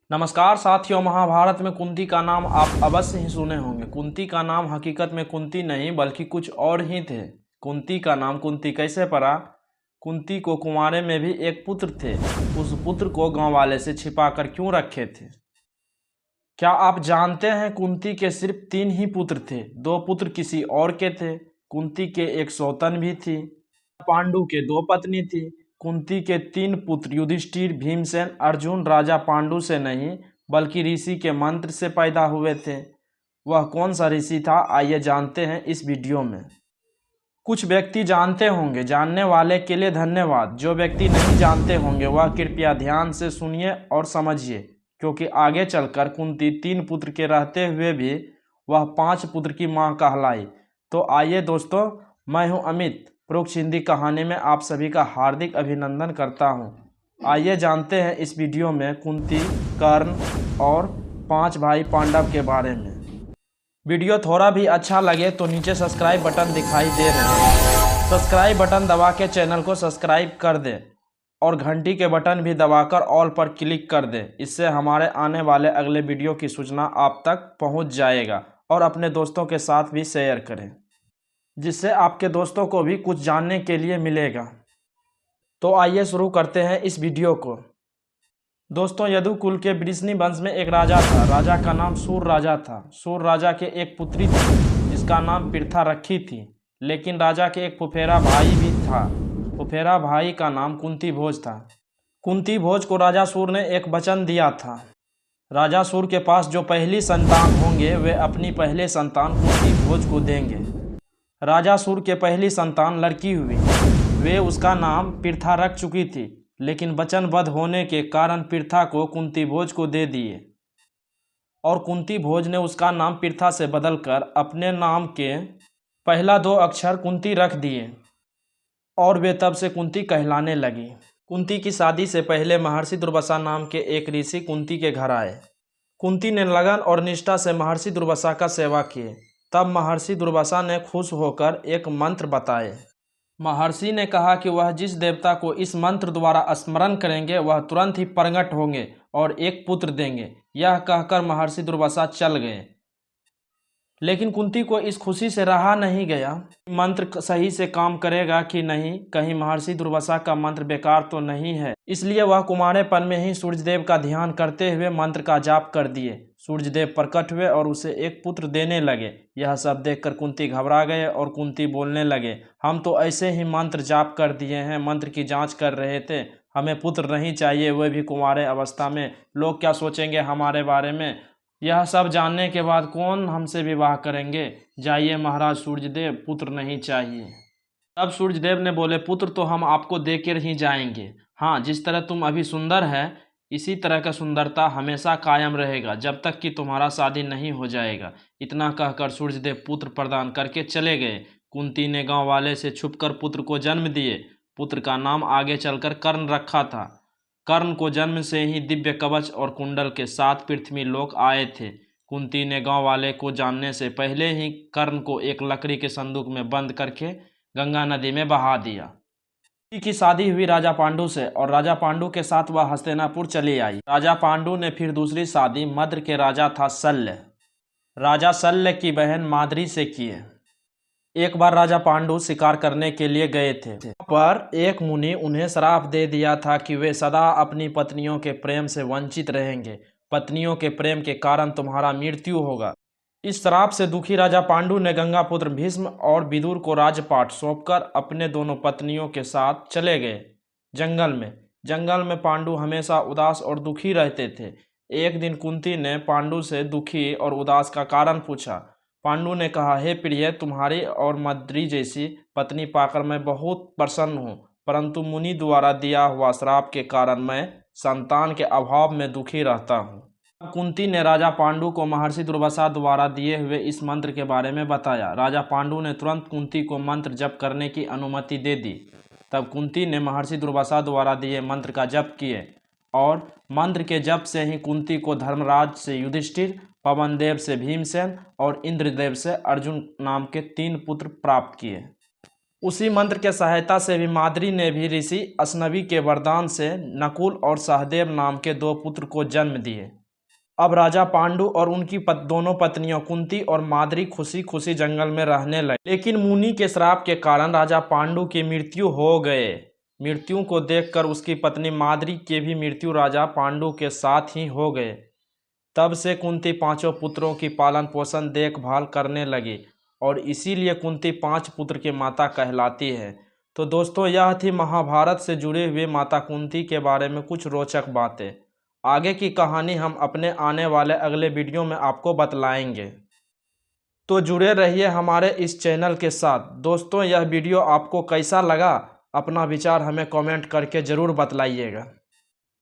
नमस्कार साथियों, महाभारत में कुंती का नाम आप अवश्य ही सुने होंगे। कुंती का नाम हकीकत में कुंती नहीं बल्कि कुछ और ही थे। कुंती का नाम कुंती कैसे पड़ा? कुंती को कुंवारे में भी एक पुत्र थे। उस पुत्र को गांव वाले से छिपाकर क्यों रखे थे? क्या आप जानते हैं कुंती के सिर्फ 3 ही पुत्र थे। 2 पुत्र किसी और के थे। कुंती के एक सौतन भी थी। पांडु के 2 पत्नी थी। कुंती के 3 पुत्र युधिष्ठिर, भीमसेन, अर्जुन राजा पांडु से नहीं बल्कि ऋषि के मंत्र से पैदा हुए थे। वह कौन सा ऋषि था, आइए जानते हैं इस वीडियो में। कुछ व्यक्ति जानते होंगे, जानने वाले के लिए धन्यवाद। जो व्यक्ति नहीं जानते होंगे वह कृपया ध्यान से सुनिए और समझिए, क्योंकि आगे चलकर कुंती 3 पुत्र के रहते हुए भी वह 5 पुत्र की मां कहलाई। तो आइए दोस्तों, मैं हूं अमित। प्रोक्ष हिंदी कहानी में आप सभी का हार्दिक अभिनंदन करता हूं। आइए जानते हैं इस वीडियो में कुंती, कर्ण और 5 भाई पांडव के बारे में। वीडियो थोड़ा भी अच्छा लगे तो नीचे सब्सक्राइब बटन दिखाई दे रहे हैं। सब्सक्राइब बटन दबा के चैनल को सब्सक्राइब कर दें और घंटी के बटन भी दबाकर ऑल पर क्लिक कर दें। इससे हमारे आने वाले अगले वीडियो की सूचना आप तक पहुंच जाएगा। और अपने दोस्तों के साथ भी शेयर करें, जिससे आपके दोस्तों को भी कुछ जानने के लिए मिलेगा। तो आइए शुरू करते हैं इस वीडियो को। दोस्तों, यदुकुल के वृष्णि वंश में एक राजा था। राजा का नाम सूर राजा था। सूर राजा के एक पुत्री थी जिसका नाम पृथा रखी थी। लेकिन राजा के एक फुफेरा भाई भी था। फुफेरा भाई का नाम कुंती भोज था। कुंती भोज को राजा सूर ने एक वचन दिया था। राजा सूर के पास जो पहली संतान होंगे वे अपनी पहले संतान कुंती भोज को देंगे। राजा सूर के पहली संतान लड़की हुई। वे उसका नाम पृथा रख चुकी थी, लेकिन वचनबद्ध होने के कारण पृथा को कुंती भोज को दे दिए और कुंती भोज ने उसका नाम पृथा से बदलकर अपने नाम के पहला 2 अक्षर कुंती रख दिए और वे तब से कुंती कहलाने लगी। कुंती की शादी से पहले महर्षि दुर्वासा नाम के एक ऋषि कुंती के घर आए। कुंती ने लगन और निष्ठा से महर्षि दुर्वासा का सेवा किए। तब महर्षि दुर्वासा ने खुश होकर एक मंत्र बताए। महर्षि ने कहा कि वह जिस देवता को इस मंत्र द्वारा स्मरण करेंगे वह तुरंत ही प्रकट होंगे और एक पुत्र देंगे। यह कहकर महर्षि दुर्वासा चल गए। लेकिन कुंती को इस खुशी से रहा नहीं गया। मंत्र सही से काम करेगा कि नहीं, कहीं महर्षि दुर्वासा का मंत्र बेकार तो नहीं है। इसलिए वह कुमारेपन में ही सूर्यदेव का ध्यान करते हुए मंत्र का जाप कर दिए। सूर्यदेव प्रकट हुए और उसे एक पुत्र देने लगे। यह सब देखकर कुंती घबरा गए और कुंती बोलने लगे, हम तो ऐसे ही मंत्र जाप कर दिए हैं, मंत्र की जांच कर रहे थे, हमें पुत्र नहीं चाहिए, वह भी कुंवारे अवस्था में। लोग क्या सोचेंगे हमारे बारे में? यह सब जानने के बाद कौन हमसे विवाह करेंगे? जाइए महाराज सूर्यदेव, पुत्र नहीं चाहिए। तब सूर्यदेव ने बोले, पुत्र तो हम आपको देकर ही जाएंगे। हाँ, जिस तरह तुम अभी सुंदर है इसी तरह का सुंदरता हमेशा कायम रहेगा जब तक कि तुम्हारा शादी नहीं हो जाएगा। इतना कहकर सूर्यदेव पुत्र प्रदान करके चले गए। कुंती ने गांव वाले से छुपकर पुत्र को जन्म दिए। पुत्र का नाम आगे चलकर कर्ण रखा था। कर्ण को जन्म से ही दिव्य कवच और कुंडल के साथ पृथ्वी लोक आए थे। कुंती ने गांव वाले को जानने से पहले ही कर्ण को एक लकड़ी के संदूक में बंद करके गंगा नदी में बहा दिया। कुंती की शादी हुई राजा पांडु से और राजा पांडु के साथ वह हस्तिनापुर चली आई। राजा पांडु ने फिर दूसरी शादी मद्र के राजा था शल्य, राजा शल्य की बहन माद्री से किए। एक बार राजा पांडु शिकार करने के लिए गए थे। पर एक मुनि उन्हें श्राप दे दिया था कि वे सदा अपनी पत्नियों के प्रेम से वंचित रहेंगे। पत्नियों के प्रेम के कारण तुम्हारा मृत्यु होगा। इस श्राप से दुखी राजा पांडु ने गंगापुत्र भीष्म और विदुर को राजपाट सौंपकर अपने दोनों पत्नियों के साथ चले गए जंगल में। जंगल में पांडु हमेशा उदास और दुखी रहते थे। एक दिन कुंती ने पांडु से दुखी और उदास का कारण पूछा। पांडु ने कहा, हे प्रिय, तुम्हारी और मद्री जैसी पत्नी पाकर मैं बहुत प्रसन्न हूँ, परंतु मुनि द्वारा दिया हुआ श्राप के कारण मैं संतान के अभाव में दुखी रहता हूँ। कुंती ने राजा पांडु को महर्षि दुर्वासा द्वारा दिए हुए इस मंत्र के बारे में बताया। राजा पांडु ने तुरंत कुंती को मंत्र जप करने की अनुमति दे दी। तब कुंती ने महर्षि दुर्वासा द्वारा दिए मंत्र का जप किए और मंत्र के जप से ही कुंती को धर्मराज से युधिष्ठिर, पवन देव से भीमसेन और इंद्रदेव से अर्जुन नाम के 3 पुत्र प्राप्त किए। उसी मंत्र के सहायता से भी माद्री ने भी ऋषि असनवी के वरदान से नकुल और सहदेव नाम के 2 पुत्र को जन्म दिए। अब राजा पांडु और उनकी दोनों पत्नियों कुंती और माद्री खुशी खुशी जंगल में रहने लगे। लेकिन मुनि के श्राप के कारण राजा पांडु की मृत्यु हो गए। मृत्यु को देखकर उसकी पत्नी माद्री की भी मृत्यु राजा पांडु के साथ ही हो गए। तब से कुंती 5 पुत्रों की पालन पोषण देखभाल करने लगी और इसीलिए कुंती 5 पुत्र की माता कहलाती है। तो दोस्तों, यह थी महाभारत से जुड़े हुए माता कुंती के बारे में कुछ रोचक बातें। आगे की कहानी हम अपने आने वाले अगले वीडियो में आपको बतलाएंगे, तो जुड़े रहिए हमारे इस चैनल के साथ। दोस्तों, यह वीडियो आपको कैसा लगा, अपना विचार हमें कमेंट करके ज़रूर बतलाइएगा।